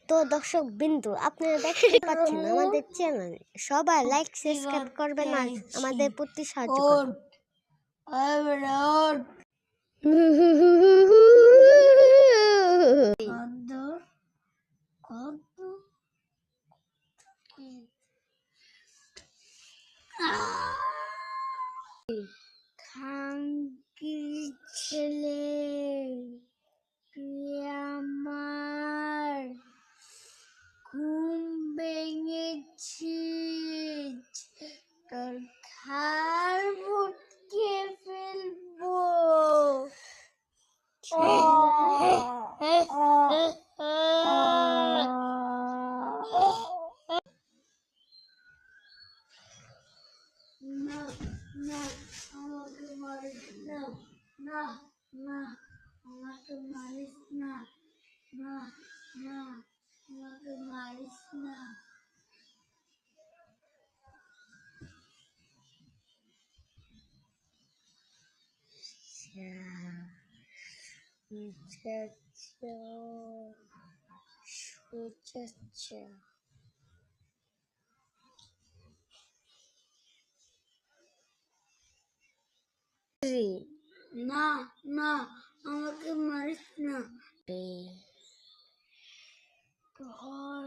তো দর্শক বিন্দু আপনারা দেখতে পাচ্ছেন আমাদের চ্যানেল সবাই লাইক সাবস্ক্রাইব করবেন আর আমাদের প্রতি সাহায্য করবেন। খাঙ্কির ছেলে তুই আমার ঘুম ভেঙেছিস, তোর ঘাড় মুটকে ফেলবো। না না আমাকে মারিস না, না না আমাকে মারিস না, না না আমাকে মারিস না। না না আমাকে মারিস না। ঘর